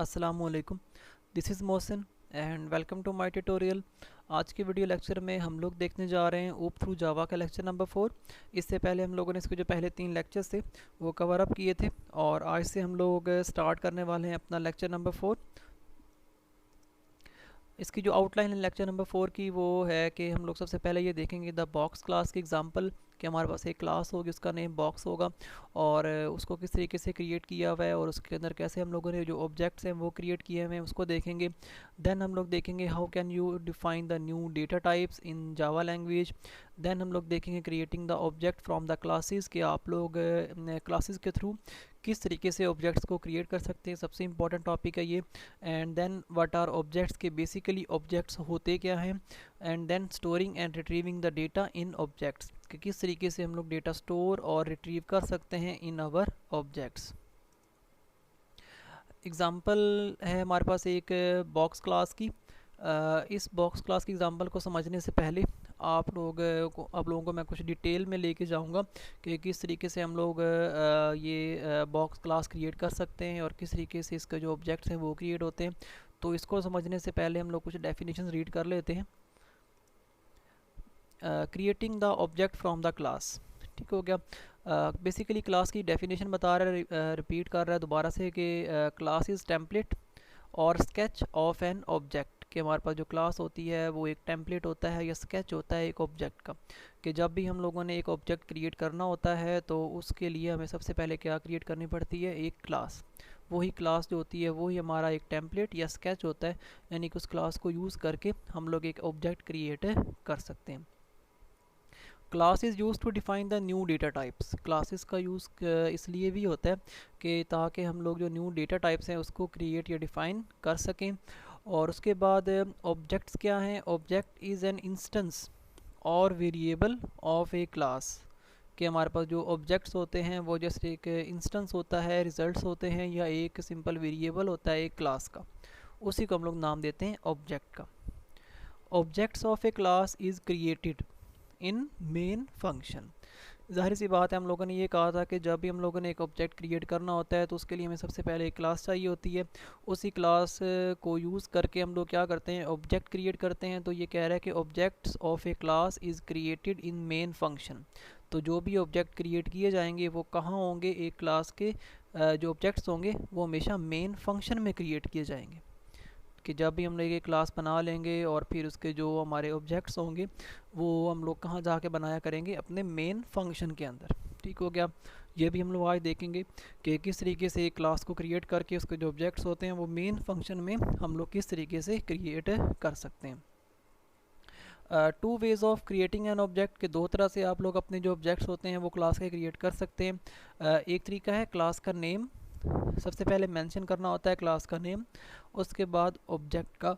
अस्सलामुअलैकुम। This is Mohsin and welcome to my tutorial. आज के वीडियो लेक्चर में हम लोग देखने जा रहे हैं ऊप थ्रू जावा का लेक्चर नंबर 4। इससे पहले हम लोगों ने इसके जो पहले 3 लेक्चर्स थे वो कवर अप किए थे और आज से हम लोग स्टार्ट करने वाले हैं अपना लेक्चर नंबर 4। इसकी जो आउटलाइन है लेक्चर नंबर 4 की वो है कि हम लोग सबसे पहले ये देखेंगे द बॉक्स क्लास की एग्जांपल, कि हमारे पास एक क्लास होगी, उसका नेम बॉक्स होगा और उसको किस तरीके से क्रिएट किया हुआ है और उसके अंदर कैसे हम लोगों ने जो ऑब्जेक्ट्स हैं वो क्रिएट किए हुए हैं उसको देखेंगे। देन हम लोग देखेंगे how can you define the new data types in Java language. Then हम लोग देखेंगे creating the object from the classes, कि आप लोग क्लासेस के थ्रू किस तरीके से ऑब्जेक्ट्स को क्रिएट कर सकते हैं, सबसे इंपॉर्टेंट टॉपिक है ये। And then what are objects, के बेसिकली ऑब्जेक्ट्स होते क्या हैं। And then storing and retrieving the data in objects, कि किस तरीके से हम लोग डेटा स्टोर और रिट्रीव कर सकते हैं इन आवर ऑब्जेक्ट्स। एग्ज़ाम्पल है हमारे पास एक बॉक्स क्लास की। इस बॉक्स क्लास की एग्ज़ाम्पल को समझने से पहले आप लोगों को मैं कुछ डिटेल में लेके जाऊंगा कि किस तरीके से हम लोग ये बॉक्स क्लास क्रिएट कर सकते हैं और किस तरीके से इसके जो ऑब्जेक्ट्स हैं वो क्रिएट होते हैं। तो इसको समझने से पहले हम लोग कुछ डेफिनेशन रीड कर लेते हैं। Creating the object from the class, ठीक हो गया। बेसिकली क्लास की डेफिनेशन बता रहा है, रिपीट कर रहा है दोबारा से कि क्लास इज़ टेम्पलेट और स्केच ऑफ एन ऑब्जेक्ट, कि हमारे पास जो क्लास होती है वो एक टेम्पलेट होता है या स्केच होता है एक ऑब्जेक्ट का। कि जब भी हम लोगों ने एक ऑब्जेक्ट क्रिएट करना होता है तो उसके लिए हमें सबसे पहले क्या क्रिएट करनी पड़ती है, एक क्लास। वही क्लास जो होती है वही हमारा एक टेम्पलेट या स्केच होता है, यानी कि उस क्लास को यूज़ करके हम लोग एक ऑब्जेक्ट क्रिएट कर सकते हैं। Class is use to define the new data types, classes का यूज़ इसलिए भी होता है कि ताकि हम लोग जो न्यू डेटा टाइप्स हैं उसको क्रिएट या डिफ़ाइन कर सकें। और उसके बाद ऑब्जेक्ट्स क्या हैं, ऑब्जेक्ट इज़ एन इंस्टेंस और वेरिएबल ऑफ ए क्लास, कि हमारे पास जो ऑब्जेक्ट्स होते हैं वो जैसे एक इंस्टेंस होता है, रिजल्ट्स होते हैं, या एक सिंपल वेरिएबल होता है एक क्लास का, उसी को हम लोग नाम देते हैं ऑब्जेक्ट का। Objects of A class is created in main function. जाहिर सी बात है, हम लोगों ने ये कहा था कि जब भी हम लोगों ने एक ऑब्जेक्ट क्रिएट करना होता है तो उसके लिए हमें सबसे पहले एक क्लास चाहिए होती है। उसी क्लास को यूज़ करके हम लोग क्या करते हैं, ऑब्जेक्ट क्रिएट करते हैं। तो ये कह रहा है कि objects of A class is created in main function. तो जो भी ऑब्जेक्ट क्रिएट किए जाएंगे वो कहाँ होंगे, एक क्लास के जो ऑब्जेक्ट्स होंगे वो हमेशा मेन फंक्शन में क्रिएट किए जाएंगे। कि जब भी हम लोग एक क्लास बना लेंगे और फिर उसके जो हमारे ऑब्जेक्ट्स होंगे वो हम लोग कहाँ जाके बनाया करेंगे, अपने मेन फंक्शन के अंदर। ठीक हो गया। ये भी हम लोग आज देखेंगे कि किस तरीके से एक क्लास को क्रिएट करके उसके जो ऑब्जेक्ट्स होते हैं वो मेन फंक्शन में हम लोग किस तरीके से क्रिएट कर सकते हैं। Two ways of creating an object, के दो तरह से आप लोग अपने जो ऑब्जेक्ट्स होते हैं वो क्लास के क्रिएट कर सकते हैं। एक तरीका है क्लास का नेम, सबसे पहले मेंशन करना होता है क्लास का नेम, उसके बाद ऑब्जेक्ट का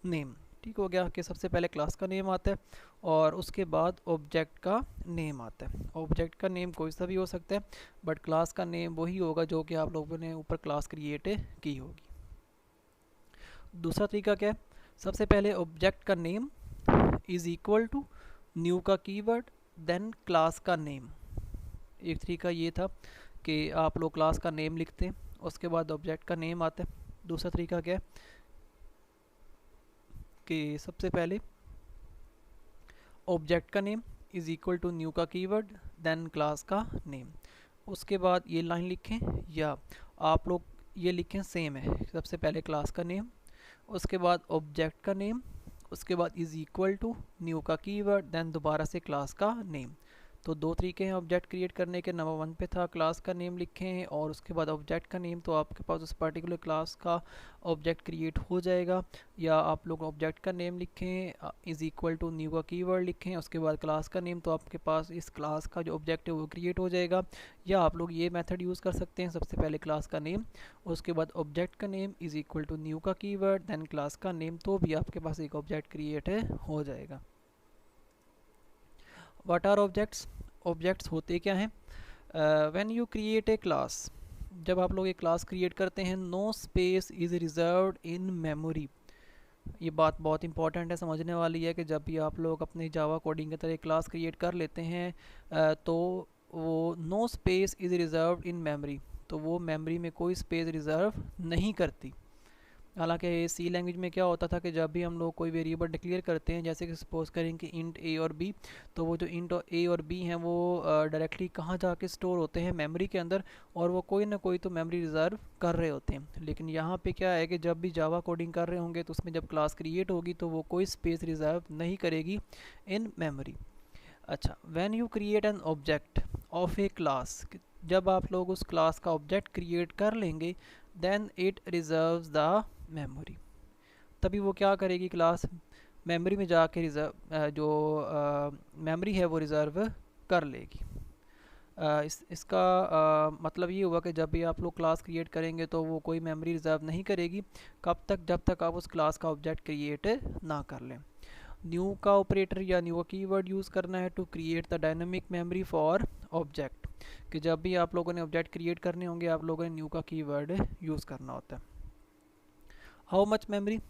नेम। ठीक हो गया कि सबसे पहले क्लास का नेम आता है और उसके बाद ऑब्जेक्ट का नेम आता है। ऑब्जेक्ट का नेम कोई सा भी हो सकता है, बट क्लास का नेम वही होगा जो कि आप लोगों ने ऊपर क्लास क्रिएट की होगी। दूसरा तरीका क्या है, सबसे पहले ऑब्जेक्ट का name is equal to new का कीवर्ड देन क्लास का नेम। एक तरीका ये था कि आप लोग क्लास का नेम लिखते हैं उसके बाद ऑब्जेक्ट का नेम आता है। दूसरा तरीका क्या है कि सबसे पहले ऑब्जेक्ट का name is equal to new का कीवर्ड देन क्लास का नेम। उसके बाद ये लाइन लिखें या आप लोग ये लिखें, सेम है, सबसे पहले क्लास का नेम, उसके बाद ऑब्जेक्ट का नेम, उसके बाद इज़ इक्वल टू न्यू का कीवर्ड देन दोबारा से क्लास का नेम। तो दो तरीके हैं ऑब्जेक्ट क्रिएट करने के। नंबर 1 पे था क्लास का नेम लिखें और उसके बाद ऑब्जेक्ट का नेम, तो आपके पास उस पर्टिकुलर क्लास का ऑब्जेक्ट क्रिएट हो जाएगा। या आप लोग ऑब्जेक्ट का नेम लिखें इज़ इक्वल टू न्यू का कीवर्ड लिखें उसके बाद क्लास का नेम, तो आपके पास इस क्लास का जो ऑब्जेक्ट है वो क्रिएट हो जाएगा। या आप लोग ये मेथड यूज़ कर सकते हैं, सबसे पहले क्लास का नेम उसके बाद ऑब्जेक्ट का name is equal to new का कीवर्ड देन क्लास का नेम, तो भी आपके पास एक ऑब्जेक्ट क्रिएट हो जाएगा। व्हाट आर ऑब्जेक्ट्स, ऑब्जेक्ट्स होते क्या हैं। When you create a class, जब आप लोग एक क्लास क्रिएट करते हैं, no space is reserved in memory. ये बात बहुत इंपॉर्टेंट है, समझने वाली है कि जब भी आप लोग अपने जावा कोडिंग की तरह एक क्लास क्रिएट कर लेते हैं तो वो no space is reserved in memory, तो वो मेमोरी में कोई स्पेस रिज़र्व नहीं करती। हालांकि सी लैंग्वेज में क्या होता था कि जब भी हम लोग कोई वेरिएबल डिक्लेयर करते हैं, जैसे कि सपोज करें कि इंट ए और बी, तो वो जो इंट ए और बी हैं वो डायरेक्टली कहाँ जाके स्टोर होते हैं, मेमोरी के अंदर, और वो कोई ना कोई तो मेमोरी रिजर्व कर रहे होते हैं। लेकिन यहाँ पे क्या है कि जब भी जावा कोडिंग कर रहे होंगे तो उसमें जब क्लास क्रिएट होगी तो वो कोई स्पेस रिजर्व नहीं करेगी इन मेमोरी। अच्छा, when you create an object of A class, जब आप लोग उस क्लास का ऑब्जेक्ट क्रिएट कर लेंगे, then it reserves the memory, तभी वो क्या करेगी, क्लास मेमोरी में जाके रिजर्व जो मेमोरी है वो रिज़र्व कर लेगी। इसका मतलब ये हुआ कि जब भी आप लोग क्लास क्रिएट करेंगे तो वो कोई मेमोरी रिज़र्व नहीं करेगी, कब तक, जब तक आप उस क्लास का ऑब्जेक्ट क्रिएट ना कर लें। न्यू का ऑपरेटर या न्यू का कीवर्ड यूज़ करना है to create the dynamic memory for object, कि जब भी आप लोगों ने ऑब्जेक्ट क्रिएट करने होंगे आप लोगों ने न्यू का कीवर्ड यूज़ करना होता है। How much memory,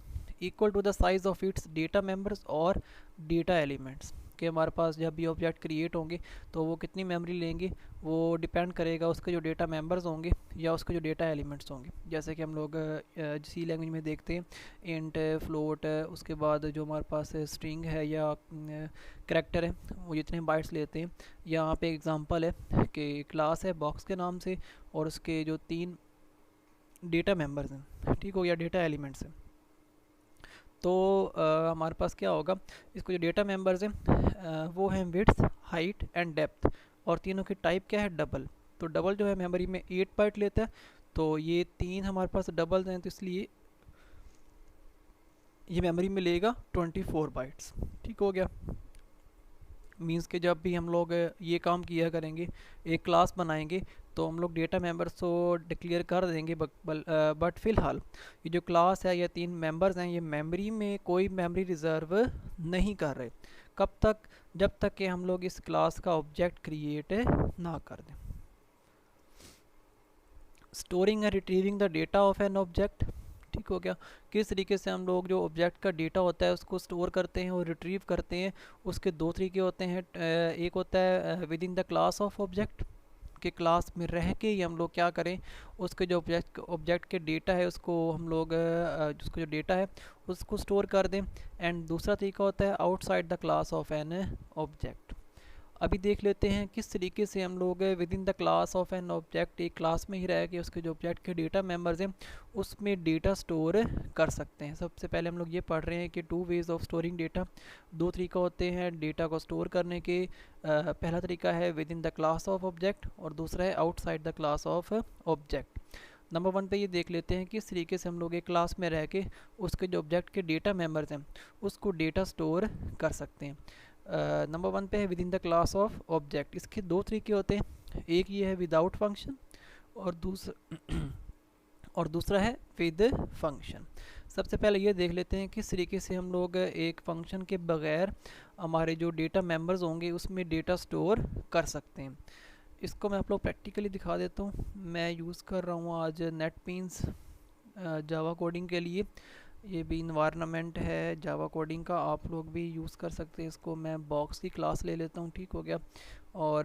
equal to the size of its data members और डेटा एलिमेंट्स, कि हमारे पास जब भी ऑब्जेक्ट क्रिएट होंगे तो वो कितनी मेमोरी लेंगे, वो डिपेंड करेगा उसके जो डेटा मेंबर्स होंगे या उसके जो डेटा एलिमेंट्स होंगे। जैसे कि हम लोग सी लैंग्वेज में देखते हैं इंट, फ्लोट, उसके बाद जो हमारे पास स्ट्रिंग है या करैक्टर है वो जितने बाइट्स लेते हैं। यहाँ पे एग्जांपल है कि क्लास है बॉक्स के नाम से और उसके जो 3 डेटा मेंबर्स हैं, ठीक हो गया, डेटा एलिमेंट्स हैं। तो हमारे पास क्या होगा, इसको जो डेटा मेंबर्स हैं वो हैं विड्थ, हाइट एंड डेप्थ, और तीनों की टाइप क्या है, डबल। तो डबल जो है मेमोरी में 8 बाइट लेता है, तो ये 3 हमारे पास डबल हैं, तो इसलिए ये मेमोरी में लेगा 24 बाइट्स। ठीक हो गया। मीन्स कि जब भी हम लोग ये काम किया करेंगे, एक क्लास बनाएंगे, तो हम लोग डेटा मेंबर्स तो डिक्लेयर कर देंगे, बट फ़िलहाल ये जो क्लास है, ये 3 मेंबर्स हैं, ये मेमोरी में कोई मेमोरी रिज़र्व नहीं कर रहे। कब तक, जब तक कि हम लोग इस क्लास का ऑब्जेक्ट क्रिएट ना कर दें। Storing and retrieving the data of an object, ठीक हो गया। किस तरीके से हम लोग जो ऑब्जेक्ट का डेटा होता है उसको स्टोर करते हैं और रिट्रीव करते हैं, उसके 2 तरीके होते हैं। एक होता है with in the class of object, के क्लास में रह के ही हम लोग क्या करें, उसके जो ऑब्जेक्ट के डेटा है उसको हम लोग उसको जो डेटा है उसको स्टोर कर दें। एंड दूसरा तरीका होता है outside the class of an object. अभी देख लेते हैं किस तरीके से हम लोग with in the class of an object, एक क्लास में ही रह के उसके जो ऑब्जेक्ट के डेटा मेंबर्स हैं उसमें डेटा स्टोर कर सकते हैं। सबसे पहले हम लोग ये पढ़ रहे हैं कि 2 वेज ऑफ स्टोरिंग डेटा, 2 तरीका होते हैं डेटा को स्टोर करने के। पहला तरीका है with in the class of object और दूसरा है outside the class of object. Number 1 पे ये देख लेते हैं किस तरीके से हम लोग एक क्लास में रह के उसके जो ऑब्जेक्ट के डेटा मेंबर्स हैं उसको डेटा स्टोर कर सकते हैं। नंबर 1 पे है with in the class of object. इसके 2 तरीके होते हैं, एक ये है विदाउट फंक्शन और दूसरा है विद फंक्शन। सबसे पहले ये देख लेते हैं किस तरीके से हम लोग एक फंक्शन के बगैर हमारे जो डेटा मेंबर्स होंगे उसमें डेटा स्टोर कर सकते हैं। इसको मैं आप लोग प्रैक्टिकली दिखा देता हूँ। मैं यूज़ कर रहा हूँ आज नेटबीन्स जावा कोडिंग के लिए। ये भी इन्वायरमेंट है जावा कोडिंग का, आप लोग भी यूज़ कर सकते हैं इसको। मैं बॉक्स की क्लास ले लेता हूँ, ठीक हो गया। और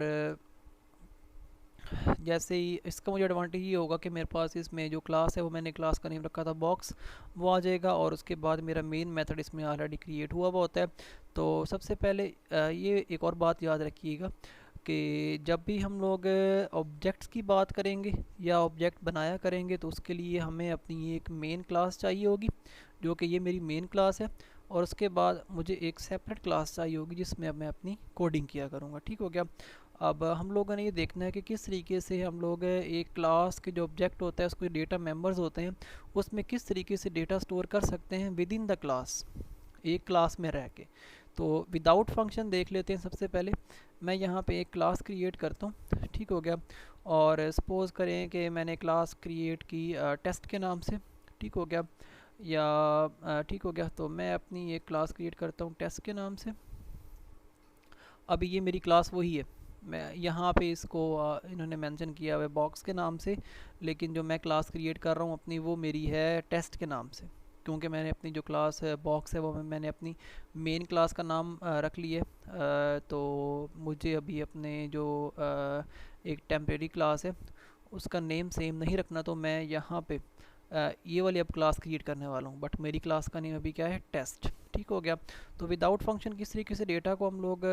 जैसे ही इसका मुझे एडवांटेज ये होगा कि मेरे पास इसमें जो क्लास है वो मैंने क्लास का नेम रखा था बॉक्स, वो आ जाएगा और उसके बाद मेरा मेन मेथड इसमें ऑलरेडी क्रिएट हुआ हुआ होता है। तो सबसे पहले ये एक और बात याद रखिएगा कि जब भी हम लोग ऑब्जेक्ट्स की बात करेंगे या ऑब्जेक्ट बनाया करेंगे तो उसके लिए हमें अपनी एक मेन क्लास चाहिए होगी, जो कि ये मेरी मेन क्लास है। और उसके बाद मुझे एक सेपरेट क्लास चाहिए होगी जिसमें मैं अपनी कोडिंग किया करूँगा, ठीक हो गया। अब हम लोगों ने ये देखना है कि किस तरीके से हम लोग एक क्लास के जो ऑब्जेक्ट होता है उसको डेटा मेंबर्स होते हैं उसमें किस तरीके से डेटा स्टोर कर सकते हैं विद इन द क्लास, एक क्लास में रह के। तो विदाउट फंक्शन देख लेते हैं। सबसे पहले मैं यहाँ पे एक क्लास क्रिएट करता हूँ, ठीक हो गया। और सपोज़ करें कि मैंने क्लास क्रिएट की टेस्ट के नाम से, ठीक हो गया, या ठीक हो गया। तो मैं अपनी एक क्लास क्रिएट करता हूँ टेस्ट के नाम से। अभी ये मेरी क्लास वही है, मैं यहाँ पे इसको इन्होंने मेंशन किया हुआ है बॉक्स के नाम से, लेकिन जो मैं क्लास क्रिएट कर रहा हूँ अपनी वो मेरी है टेस्ट के नाम से, क्योंकि मैंने अपनी जो क्लास बॉक्स है वो मैंने अपनी मेन क्लास का नाम रख लिया है। तो मुझे अभी अपने जो एक टेम्परेरी क्लास है उसका नेम सेम नहीं रखना, तो मैं यहाँ पे ये वाली अब क्लास क्रिएट करने वाला हूँ, बट मेरी क्लास का नेम अभी क्या है, टेस्ट। ठीक हो गया। तो विदाउट फंक्शन किस तरीके से डेटा को हम लोग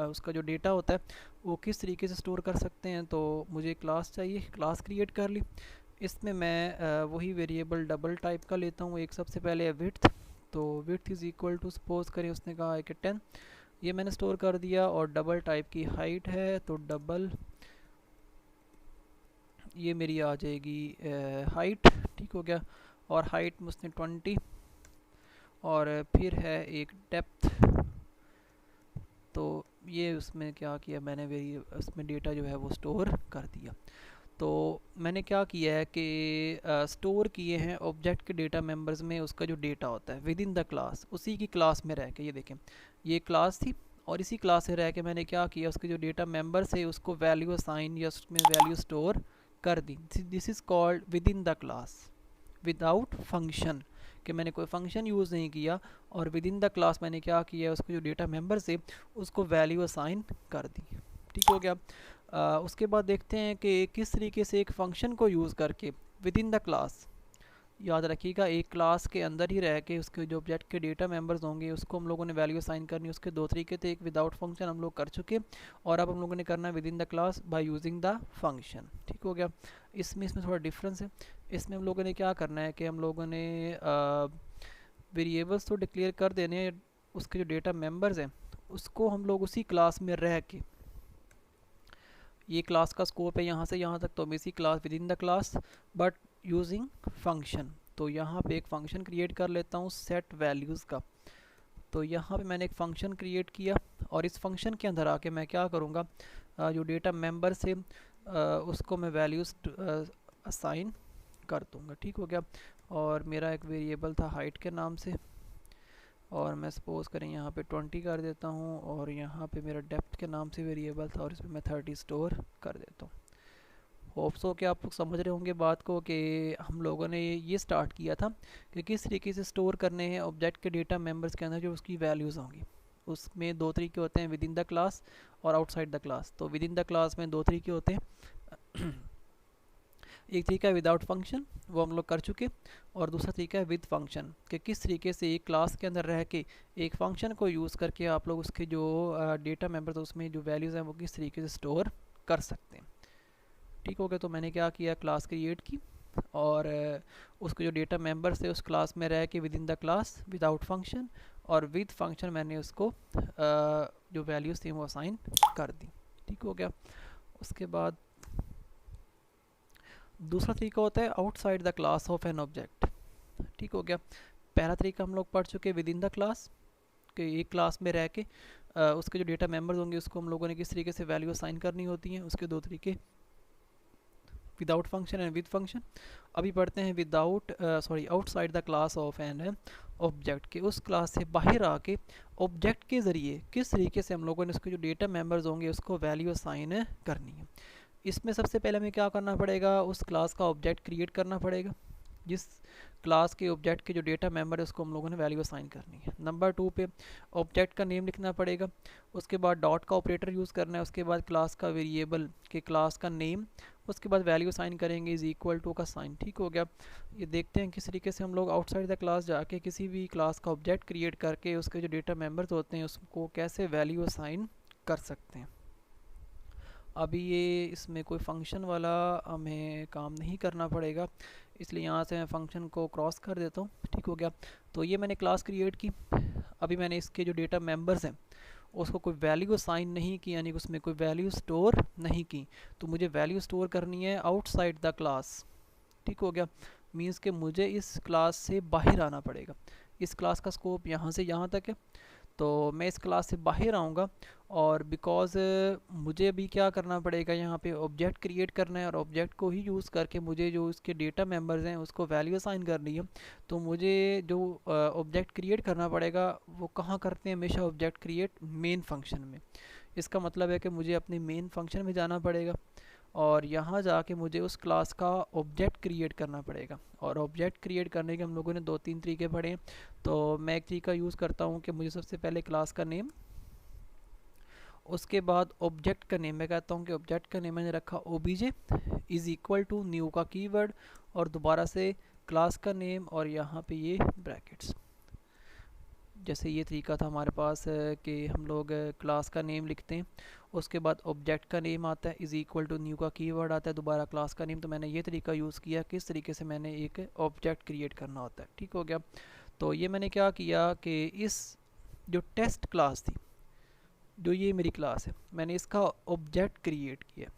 उसका जो डेटा होता है वो किस तरीके से स्टोर कर सकते हैं। तो मुझे क्लास चाहिए, क्लास क्रिएट कर ली। इसमें मैं वही वेरिएबल डबल टाइप का लेता हूँ। एक सबसे पहले है विड्थ, तो width is equal to, suppose करें उसने कहा है कि 10, ये मैंने स्टोर कर दिया। और डबल टाइप की हाइट है, तो डबल ये मेरी आ जाएगी हाइट। ठीक हो गया। और हाइट में उसने 20, और फिर है एक डेप्थ। तो ये उसमें क्या किया मैंने, वेरी उसमें डेटा जो है वो स्टोर कर दिया। तो मैंने क्या किया है कि स्टोर किए हैं ऑब्जेक्ट के डेटा मेंबर्स में उसका जो डेटा होता है विद इन द क्लास, उसी की क्लास में रह के। ये देखें, ये क्लास थी और इसी क्लास से रह के मैंने क्या किया, उसके जो डेटा मेंबर्स है उसको वैल्यू असाइन या उसमें वैल्यू स्टोर कर दी। This is called within the class without function, कि मैंने कोई फंक्शन यूज़ नहीं किया और विद इन द क्लास मैंने क्या किया, उसको जो डेटा मेंबर से उसको वैल्यू असाइन कर दी। ठीक हो गया। उसके बाद देखते हैं कि किस तरीके से एक फ़ंक्शन को यूज़ करके विद इन द क्लास, याद रखिएगा एक क्लास के अंदर ही रह के उसके जो ऑब्जेक्ट के डेटा मेंबर्स होंगे उसको हम लोगों ने वैल्यू असाइन करनी। उसके दो तरीके थे, एक विदाउट फंक्शन हम लोग कर चुके और अब हम लोगों ने करना है with in the class by using the function. ठीक हो गया। इसमें थोड़ा डिफरेंस है। इसमें हम लोगों ने क्या करना है कि हम लोगों ने वेरिएबल्स तो डिक्लेयर कर देने हैं, उसके जो डेटा मेंबर्स हैं उसको हम लोग उसी क्लास में रह के, ये क्लास का स्कोप है यहाँ से यहाँ तक, तो हम इसी class with in the class but using function. तो यहाँ पे एक फंक्शन क्रिएट कर लेता हूँ सेट वैल्यूज़ का। तो यहाँ पे मैंने एक फ़ंक्शन क्रिएट किया और इस फंक्शन के अंदर आके मैं क्या करूँगा, जो डेटा मेंबर से उसको मैं वैल्यूज़ असाइन कर दूँगा। ठीक हो गया। और मेरा एक वेरिएबल था हाइट के नाम से, और मैं सपोज़ करें यहाँ पे 20 कर देता हूँ। और यहाँ पे मेरा डेप्थ के नाम से वेरिएबल था और इसमें मैं 30 स्टोर कर देता हूँ। होप्स हो कि आप लोग समझ रहे होंगे बात को, कि हम लोगों ने ये स्टार्ट किया था कि किस तरीके से स्टोर करने हैं ऑब्जेक्ट के डेटा मेंबर्स के अंदर जो उसकी वैल्यूज़ होंगी। उसमें दो तरीके होते हैं, विद इन द क्लास और आउटसाइड द क्लास। तो विद इन द क्लास में दो तरीके होते हैं एक तरीका है विदाउट फंक्शन, वो हम लोग कर चुके, और दूसरा तरीका है विद फंक्शन, कि किस तरीके से एक क्लास के अंदर रह के एक फंक्शन को यूज़ करके आप लोग उसके जो डेटा मेंबर्स उसमें जो वैल्यूज़ हैं वो किस तरीके से स्टोर कर सकते हैं। ठीक हो गया। तो मैंने क्या किया, क्लास क्रिएट की और उसके जो डेटा मेंबर्स थे उस क्लास में रह के with in the class without function, और विद फंक्शन मैंने उसको जो वैल्यूज़ थी वो असाइन कर दी। ठीक हो गया। उसके बाद दूसरा तरीका होता है outside the class of an object. ठीक हो गया। पहला तरीका हम लोग पढ़ चुके विद इन द क्लास, कि एक क्लास में रह के उसके जो डेटा मेंबर्स होंगे उसको हम लोगों ने किस तरीके से वैल्यू असाइन करनी होती हैं। उसके दो तरीके, without function and with function. अभी पढ़ते हैं outside the class of N object, के उस क्लास से बाहर आके ऑब्जेक्ट के ज़रिए किस तरीके से हम लोगों ने उसके जो डेटा मेंबर्स होंगे उसको वैल्यू असाइन करनी है। इसमें सबसे पहले हमें क्या करना पड़ेगा, उस क्लास का ऑब्जेक्ट क्रिएट करना पड़ेगा। जिस क्लास के ऑब्जेक्ट के जो डेटा मेंबर है उसको हम लोगों ने वैल्यू असाइन करनी है। नंबर 2 पे ऑब्जेक्ट का नेम लिखना पड़ेगा। उसके बाद डॉट का ऑपरेटर यूज़ करना है। उसके बाद क्लास का वेरिएबल के क्लास का नेम, उसके बाद वैल्यू असाइन करेंगे इज़ इक्वल टू का साइन। ठीक हो गया। ये देखते हैं किस तरीके से हम लोग आउटसाइड द क्लास जाके किसी भी क्लास का ऑब्जेक्ट क्रिएट करके उसके जो डेटा मेंबर्स होते हैं उसको कैसे वैल्यू असाइन कर सकते हैं। अभी ये इसमें कोई फंक्शन वाला हमें काम नहीं करना पड़ेगा, इसलिए यहाँ से मैं फंक्शन को क्रॉस कर देता हूँ। ठीक हो गया। तो ये मैंने क्लास क्रिएट की। अभी मैंने इसके जो डेटा मेंबर्स हैं उसको कोई वैल्यू असाइन नहीं की, यानी कि उसमें कोई वैल्यू स्टोर नहीं की। तो मुझे वैल्यू स्टोर करनी है आउटसाइड द क्लास। ठीक हो गया। मीन्स कि मुझे इस क्लास से बाहर आना पड़ेगा। इस क्लास का स्कोप यहाँ से यहाँ तक है, तो मैं इस क्लास से बाहर आऊँगा। और बिकॉज़ मुझे अभी क्या करना पड़ेगा, यहाँ पे ऑब्जेक्ट क्रिएट करना है और ऑब्जेक्ट को ही यूज़ करके मुझे जो इसके डेटा मेंबर्स हैं उसको वैल्यू असाइन करनी है। तो मुझे जो ऑब्जेक्ट क्रिएट करना पड़ेगा वो कहाँ करते हैं, हमेशा ऑब्जेक्ट क्रिएट मेन फंक्शन में। इसका मतलब है कि मुझे अपने मेन फंक्शन में जाना पड़ेगा और यहाँ जाके मुझे उस क्लास का ऑब्जेक्ट क्रिएट करना पड़ेगा। और ऑब्जेक्ट क्रिएट करने के हम लोगों ने 2-3 तरीके पढ़े हैं। तो मैं एक तरीका यूज़ करता हूँ कि मुझे सबसे पहले क्लास का नेम उसके बाद ऑब्जेक्ट का नेम मैं कहता हूँ कि ऑब्जेक्ट का नेम मैंने रखा obj is equal to new का कीवर्ड और दोबारा से क्लास का नेम और यहाँ पे ये ब्रैकेट्स। जैसे ये तरीका था हमारे पास कि हम लोग क्लास का नेम लिखते हैं, उसके बाद ऑब्जेक्ट का नेम आता है, इज़ इक्वल टू न्यू का कीवर्ड आता है, दोबारा क्लास का नेम। तो मैंने ये तरीका यूज़ किया किस तरीके से मैंने एक ऑब्जेक्ट क्रिएट करना होता है। ठीक हो गया। तो ये मैंने क्या किया कि इस जो टेस्ट क्लास थी, जो ये मेरी क्लास है, मैंने इसका ऑब्जेक्ट क्रिएट किया।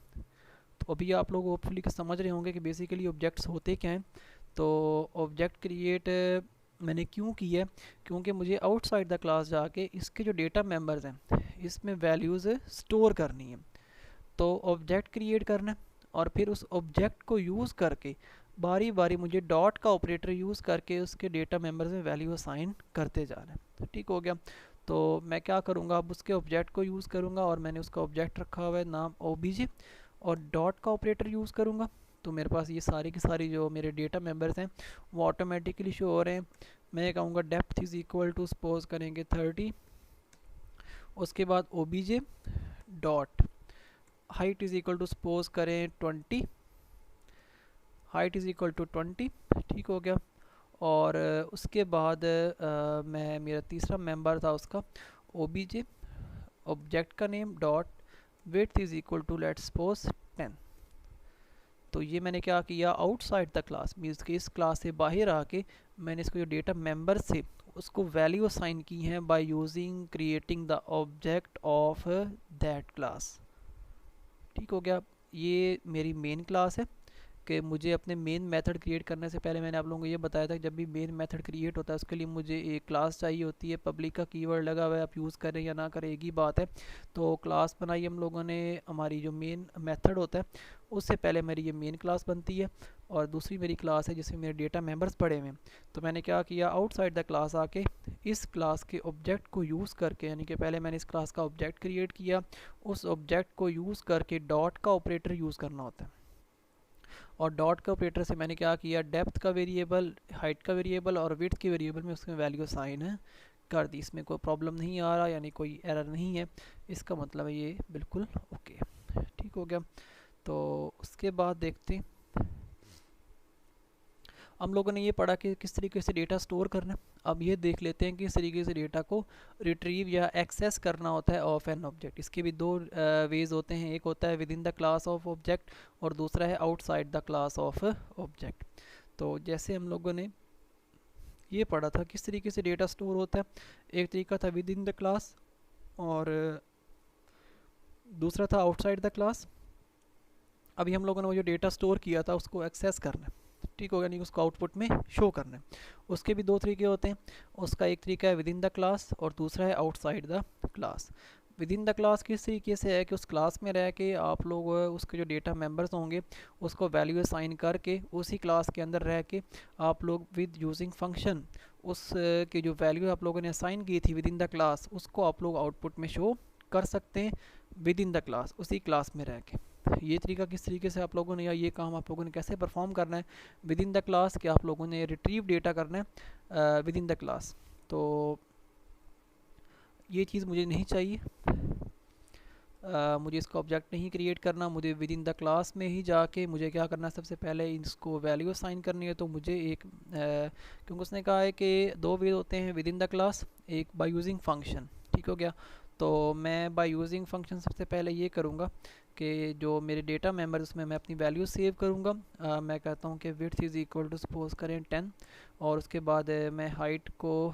तो अभी आप लोग होपफुली समझ रहे होंगे कि बेसिकली ऑब्जेक्ट्स होते क्या हैं। तो ऑब्जेक्ट क्रिएट मैंने क्यों किया है, क्योंकि मुझे आउटसाइड द क्लास जाके इसके जो डेटा मेंबर्स हैं इसमें वैल्यूज़ स्टोर करनी है। तो ऑब्जेक्ट क्रिएट करना है और फिर उस ऑब्जेक्ट को यूज़ करके बारी बारी मुझे डॉट का ऑपरेटर यूज़ करके उसके डेटा मेंबर्स में वैल्यू असाइन करते जाना है। तो ठीक हो गया। तो मैं क्या करूँगा, अब उसके ऑब्जेक्ट को यूज़ करूँगा और मैंने उसका ऑब्जेक्ट रखा हुआ है नाम obj और डॉट का ऑपरेटर यूज़ करूँगा। तो मेरे पास ये सारी की सारी जो मेरे डेटा मेंबर्स हैं वो ऑटोमेटिकली शो हो रहे हैं। मैं कहूँगा depth is equal to suppose करेंगे 30, उसके बाद obj dot height is equal to suppose करें 20, हाइट इज़ इक्वल टू 20। ठीक हो गया। और उसके बाद मैं मेरा तीसरा मेंबर था उसका obj ऑब्जेक्ट का name dot width is equal to let's suppose 10। तो ये मैंने क्या किया, आउटसाइड द क्लास मीन्स कि इस क्लास से बाहर आके मैंने इसको जो डेटा मेंबर से उसको वैल्यू असाइन की है by using creating the object of that class. ठीक हो गया। ये मेरी मेन क्लास है कि मुझे अपने मेन मेथड क्रिएट करने से पहले मैंने आप लोगों को ये बताया था कि जब भी मेन मेथड क्रिएट होता है उसके लिए मुझे एक क्लास चाहिए होती है। पब्लिक का कीवर्ड लगा हुआ है, आप यूज़ करें या ना करें एक ही बात है। तो क्लास बनाई हम लोगों ने, हमारी जो मेन मेथड होता है उससे पहले मेरी ये मेन क्लास बनती है और दूसरी मेरी क्लास है जिसमें मेरे डेटा मेंबर्स पड़े हुए हैं। तो मैंने क्या किया, आउटसाइड द क्लास आके इस क्लास के ऑब्जेक्ट को यूज़ करके, यानी कि पहले मैंने इस क्लास का ऑब्जेक्ट क्रिएट किया, उस ऑब्जेक्ट को यूज़ करके डॉट का ऑपरेटर यूज़ करना होता है। और डॉट के ऑपरेटर से मैंने क्या किया, डेप्थ का वेरिएबल, हाइट का वेरिएबल और विड्थ के वेरिएबल में उसमें वैल्यू असाइन कर दी। इसमें कोई प्रॉब्लम नहीं आ रहा, यानी कोई एरर नहीं है, इसका मतलब है ये बिल्कुल ओके। ठीक हो गया। तो उसके बाद देखते हैं, हम लोगों ने ये पढ़ा कि किस तरीके से डेटा स्टोर करना है। अब ये देख लेते हैं कि किस तरीके से डेटा को रिट्रीव या एक्सेस करना होता है ऑफ एन ऑब्जेक्ट। इसके भी दो वेज होते हैं, एक होता है with in the class of object और दूसरा है outside the class of object. तो जैसे हम लोगों ने ये पढ़ा था किस तरीके से डेटा स्टोर होता है, एक तरीका था विद इन द क्लास और दूसरा था आउटसाइड द क्लास। अभी हम लोगों ने वो जो डेटा स्टोर किया था उसको एक्सेस करना है। ठीक होगा, यानी उसको आउटपुट में शो करना है। उसके भी दो तरीके होते हैं, उसका एक तरीका है विद इन द क्लास और दूसरा है outside the class. With in the class किस तरीके से है कि उस क्लास में रह के आप लोग उसके जो डेटा मेंबर्स होंगे उसको वैल्यू असाइन करके उसी क्लास के अंदर रह के आप लोग विद यूजिंग फंक्शन उस की जो वैल्यू आप लोगों ने असाइन की थी विद इन द क्लास उसको आप लोग आउटपुट में शो कर सकते हैं विद इन द क्लास, उसी क्लास में रह के। ये तरीका किस तरीके से आप लोगों ने, या ये काम आप लोगों ने कैसे परफॉर्म करना है विद इन द क्लास, कि आप लोगों ने रिट्रीव डेटा करना है विद इन द क्लास। तो ये चीज़ मुझे नहीं चाहिए, मुझे इसका ऑब्जेक्ट नहीं क्रिएट करना, मुझे विद इन द क्लास में ही जाके मुझे क्या करना है, सबसे पहले इसको वैल्यू असाइन करनी है। तो मुझे एक क्योंकि उसने कहा है कि दो वे होते हैं विद इन द क्लास, एक बाय यूजिंग फंक्शन। ठीक हो गया। तो मैं बाय यूजिंग फंक्शन सबसे पहले ये करूँगा कि जो मेरे डेटा मेंबर उसमें मैं अपनी वैल्यू सेव करूँगा। मैं कहता हूँ कि width is equal to suppose करें 10 और उसके बाद मैं हाइट को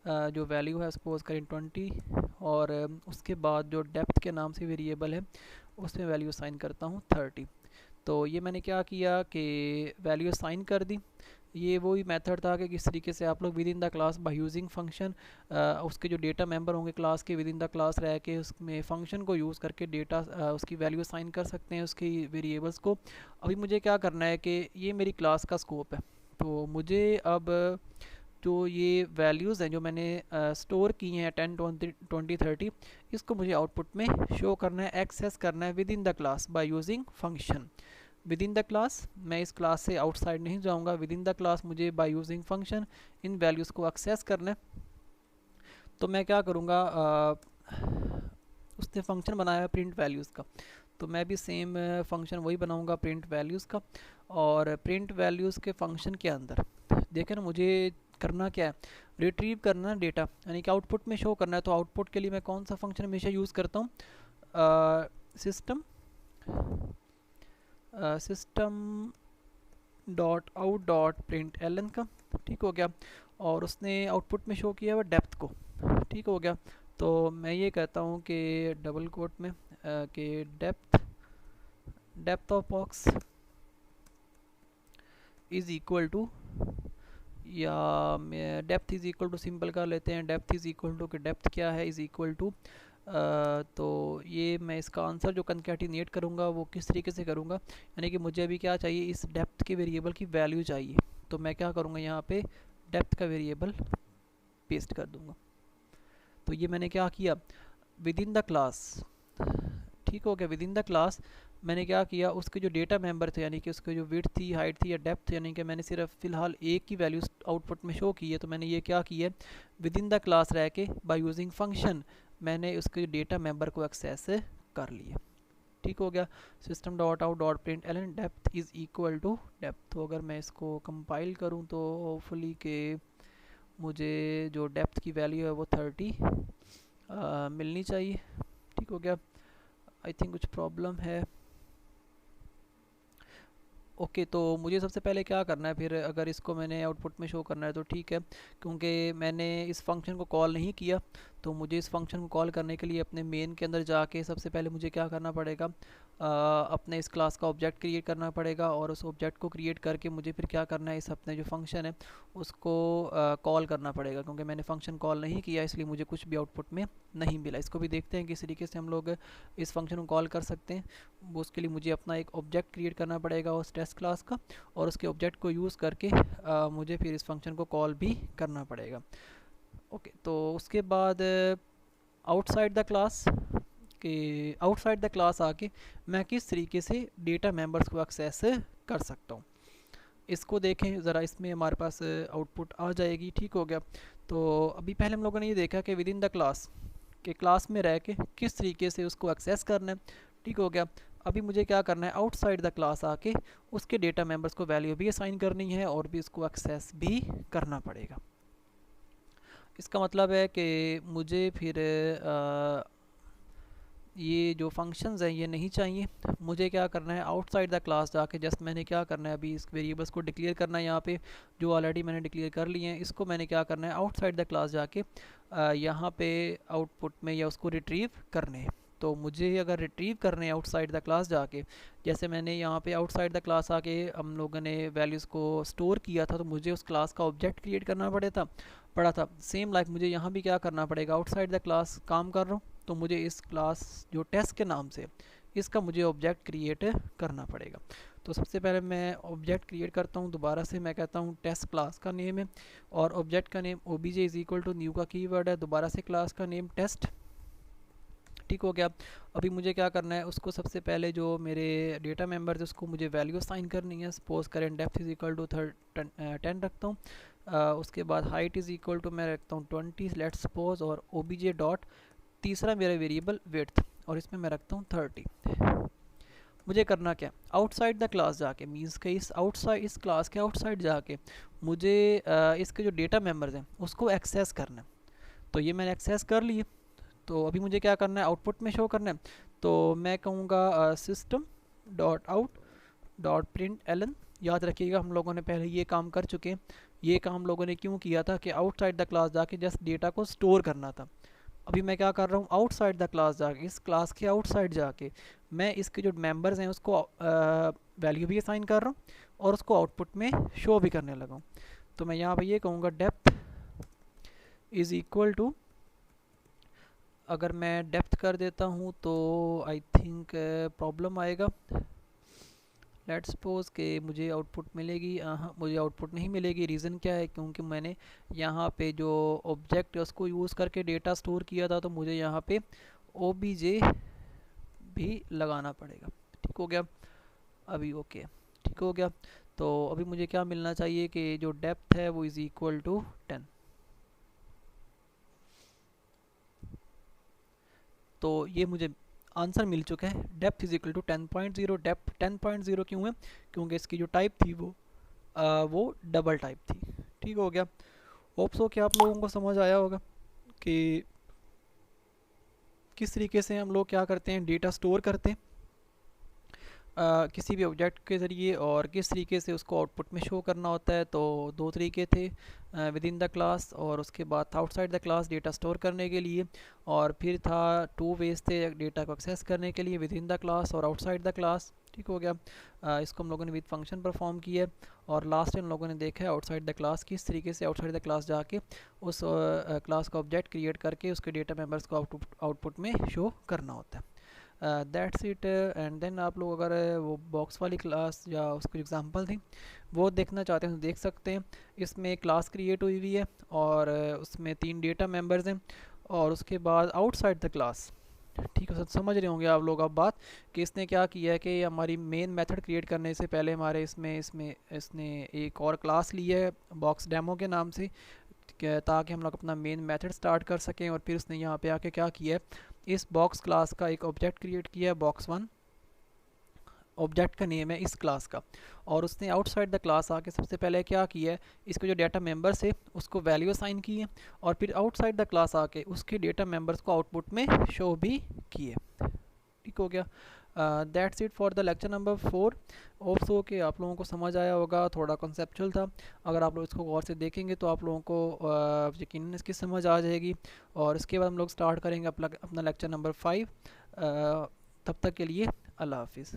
जो वैल्यू है सपोज करें 20 और उसके बाद जो डेप्थ के नाम से वेरिएबल है उसमें वैल्यू असाइन करता हूँ 30। तो ये मैंने क्या किया कि वैल्यू असाइन कर दी। ये वही मेथड था कि किस तरीके से आप लोग with in the class by using function उसके जो डेटा मेंबर होंगे क्लास के विद इन द क्लास रह के उसमें फ़ंक्शन को यूज़ करके डेटा उसकी वैल्यू असाइन कर सकते हैं उसकी वेरिएबल्स को। अभी मुझे क्या करना है कि ये मेरी क्लास का स्कोप है, तो मुझे अब जो ये वैल्यूज़ हैं जो मैंने स्टोर की हैं 10 20 30, इसको मुझे आउटपुट में शो करना है, एक्सेस करना है with in the class by using function. With in the class, मैं इस क्लास से आउटसाइड नहीं जाऊंगा, विद इन द क्लास मुझे by using function in values को एक्सेस करना है। तो मैं क्या करूँगा, उसने फंक्शन बनाया प्रिंट वैल्यूज़ का, तो मैं भी सेम फंक्शन वही बनाऊंगा प्रिंट वैल्यूज़ का। और प्रिंट वैल्यूज़ के फंक्शन के अंदर देखें ना, मुझे करना क्या है, रिट्रीव करना डेटा, यानी कि आउटपुट में शो करना है। तो आउटपुट के लिए मैं कौन सा फंक्शन हमेशा यूज़ करता हूँ, system dot out dot println का, ठीक हो गया। और उसने आउटपुट में शो किया हुआ डेप्थ को, ठीक हो गया। तो मैं ये कहता हूँ कि डबल कोट में कि depth of box is equal to, या depth is equal to simple कर लेते हैं, डेप्थ इज़ इक्वल टू कि डेप्थ क्या है इज़ इक्वल टू, तो ये मैं इसका आंसर जो कंकैटिनेट करूँगा वो किस तरीके से करूँगा, यानी कि मुझे अभी क्या चाहिए, इस डेप्थ के वेरिएबल की वैल्यू चाहिए। तो मैं क्या करूँगा, यहाँ पे डेप्थ का वेरिएबल पेस्ट कर दूँगा। तो ये मैंने क्या किया, विद इन द क्लास, ठीक हो गया, विद इन द क्लास मैंने क्या किया, उसके जो डेटा मेंबर थे, यानी कि उसके जो विड्थ थी, हाइट थी या डेप्थ, यानी कि मैंने सिर्फ फ़िलहाल एक की वैल्यू आउटपुट में शो की है। तो मैंने ये क्या किया है, विद इन द क्लास रह के बाय यूजिंग फंक्शन मैंने उसके डेटा मेंबर को एक्सेस कर लिया, ठीक हो गया। System dot out dot println depth is equal to depth. तो अगर मैं इसको कंपाइल करूँ तो होपफुली के मुझे जो डेप्थ की वैल्यू है वो 30 मिलनी चाहिए, ठीक हो गया। आई थिंक कुछ प्रॉब्लम है। ओके तो मुझे सबसे पहले क्या करना है, फिर अगर इसको मैंने आउटपुट में शो करना है तो ठीक है, क्योंकि मैंने इस फंक्शन को कॉल नहीं किया। तो मुझे इस फंक्शन को कॉल करने के लिए अपने मेन के अंदर जाके सबसे पहले मुझे क्या करना पड़ेगा, अपने इस क्लास का ऑब्जेक्ट क्रिएट करना पड़ेगा। और उस ऑब्जेक्ट को क्रिएट करके मुझे फिर क्या करना है, इस अपने जो फंक्शन है उसको कॉल करना पड़ेगा। क्योंकि मैंने फंक्शन कॉल नहीं किया इसलिए मुझे कुछ भी आउटपुट में नहीं मिला। इसको भी देखते हैं किस तरीके से हम लोग इस फंक्शन को कॉल कर सकते हैं। उसके लिए मुझे अपना एक ऑब्जेक्ट क्रिएट करना पड़ेगा उस टेस्ट क्लास का, और उसके ऑब्जेक्ट को यूज़ करके मुझे फिर इस फंक्शन को कॉल भी करना पड़ेगा। ओके तो उसके बाद आउटसाइड द क्लास कि आउटसाइड द क्लास आके मैं किस तरीके से डेटा मेंबर्स को एक्सेस कर सकता हूँ, इसको देखें ज़रा। इसमें हमारे पास आउटपुट आ जाएगी, ठीक हो गया। तो अभी पहले हम लोगों ने ये देखा कि विद इन द क्लास के क्लास में रह के किस तरीके से उसको एक्सेस करना है, ठीक हो गया। अभी मुझे क्या करना है, आउटसाइड द क्लास आके उसके डेटा मेंबर्स को वैल्यू भी असाइन करनी है और भी इसको एक्सेस भी करना पड़ेगा। इसका मतलब है कि मुझे फिर ये जो फंक्शंस हैं ये नहीं चाहिए। मुझे क्या करना है, आउटसाइड द क्लास जाके जस्ट मैंने क्या करना है, अभी इस वेरिएबल्स को डिक्लेयर करना है यहाँ पे जो ऑलरेडी मैंने डिक्लेयर कर लिए हैं। इसको मैंने क्या करना है, आउटसाइड द क्लास जाके यहाँ पे आउटपुट में या उसको रिट्रीव करने हैं। तो मुझे अगर रिट्रीव करने हैं आउटसाइड द क्लास जाके, जैसे मैंने यहाँ पे आउटसाइड द क्लास आके हम लोगों ने वैल्यूज़ को स्टोर किया था, तो मुझे उस क्लास का ऑब्जेक्ट क्रिएट करना पड़ा था। सेम लाइक मुझे यहाँ भी क्या करना पड़ेगा, आउटसाइड द क्लास काम कर रहा हूँ तो मुझे इस क्लास जो टेस्ट के नाम से इसका मुझे ऑब्जेक्ट क्रिएट करना पड़ेगा। तो सबसे पहले मैं ऑब्जेक्ट क्रिएट करता हूँ, दोबारा से मैं कहता हूँ टेस्ट क्लास का नेम है और ऑब्जेक्ट का name obj is equal to new का कीवर्ड है, दोबारा से क्लास का नेम टेस्ट, ठीक हो गया। अभी मुझे क्या करना है, उसको सबसे पहले जो मेरे डेटा मेंबर है उसको मुझे वैल्यू असाइन करनी है। सपोज करें डेप्थ इज इक्वल टू 10 रखता हूँ, उसके बाद हाइट इज़ इक्वल टू मैं रखता हूँ 20 लेट सपोज, और obj डॉट तीसरा मेरा वेरिएबल विड्थ और इसमें मैं रखता हूँ 30। मुझे करना क्या, आउटसाइड द क्लास जाके मीन्स के इस क्लास के आउटसाइड जाके मुझे इसके जो डेटा मेंबर्स हैं उसको एक्सेस करना है। तो ये मैंने एक्सेस कर लिए। तो अभी मुझे क्या करना है, आउटपुट में शो करना है। तो मैं कहूँगा system dot out dot println. याद रखिएगा हम लोगों ने पहले ये काम कर चुके हैं। ये काम हम लोगों ने क्यों किया था कि आउटसाइड द क्लास जाके जस्ट डेटा को स्टोर करना था। अभी मैं क्या कर रहा हूँ, आउटसाइड द क्लास जाके इस क्लास के आउटसाइड जाके मैं इसके जो मेंबर्स हैं उसको वैल्यू भी असाइन कर रहा हूँ और उसको आउटपुट में शो भी करने लगा हूँ। तो मैं यहाँ पे ये कहूँगा डेप्थ इज़ इक्वल टू, अगर मैं डेप्थ कर देता हूँ तो आई थिंक प्रॉब्लम आएगा। लेट्स सपोज कि मुझे आउटपुट मिलेगी, हाँ मुझे आउटपुट नहीं मिलेगी। रीज़न क्या है, क्योंकि मैंने यहाँ पे जो ऑब्जेक्ट है उसको यूज़ करके डेटा स्टोर किया था, तो मुझे यहाँ पे obj भी लगाना पड़ेगा, ठीक हो गया। अभी ओके ठीक हो गया। तो अभी मुझे क्या मिलना चाहिए कि जो डेप्थ है वो इज़ इक्वल टू 10। तो ये मुझे आंसर मिल चुका है। Depth is equal to 10.0। Depth 10.0 क्यों है? क्योंकि इसकी जो टाइप थी वो डबल टाइप थी। ठीक हो गया। होप सो कि आप लोगों को समझ आया होगा कि किस तरीके से हम लोग क्या करते हैं, डेटा स्टोर करते हैं किसी भी ऑब्जेक्ट के ज़रिए, और किस तरीके से उसको आउटपुट में शो करना होता है। तो दो तरीके थे, विद इन द क्लास, और उसके बाद था outside the class data store करने के लिए, और फिर था टू वेज थे डेटा को एक्सेस करने के लिए, विद इन द क्लास और आउटसाइड द क्लास। ठीक हो गया। इसको हम लोगों ने विद फंक्शन परफॉर्म किया है। और लास्ट टाइम लोगों ने देखा है आउटसाइड द क्लास, किस तरीके से आउटसाइड द क्लास जाके उस क्लास का ऑब्जेक्ट क्रिएट करके उसके डेटा मेंबर्स को आउटपुट में शो करना होता है। That's it. एंड देन आप लोग अगर वो बॉक्स वाली क्लास या उसकी एग्जांपल थी वो देखना चाहते हैं तो देख सकते हैं। इसमें क्लास क्रिएट हुई हुई है और उसमें 3 डेटा मेंबर्स हैं, और उसके बाद आउटसाइड द क्लास, ठीक है, समझ रहे होंगे आप लोग अब बात कि इसने क्या किया है कि हमारी मेन मेथड क्रिएट करने से पहले हमारे इसमें इसने एक और क्लास ली है बॉक्स डेमो के नाम से, ताकि हम लोग अपना मेन मेथड स्टार्ट कर सकें। और फिर उसने यहाँ पे आके क्या किया है, इस बॉक्स क्लास का एक ऑब्जेक्ट क्रिएट किया है, बॉक्स1 ऑब्जेक्ट का नेम है इस क्लास का। और उसने आउटसाइड द क्लास आके सबसे पहले क्या किया है, इसके जो डेटा मेंबर्स है उसको वैल्यू असाइन की है, और फिर आउटसाइड द क्लास आके उसके डेटा मेंबर्स को आउटपुट में शो भी किए। ठीक हो गया। That's it for the lecture number 4। Hope so कि आप लोगों को समझ आया होगा, थोड़ा कॉन्सेप्चुअल था। अगर आप लोग इसको गौर से देखेंगे तो आप लोगों को यकीनन इसकी समझ आ जाएगी। और इसके बाद हम लोग स्टार्ट करेंगे अपना लेक्चर नंबर 5। तब तक के लिए अल्लाह हाफिज़।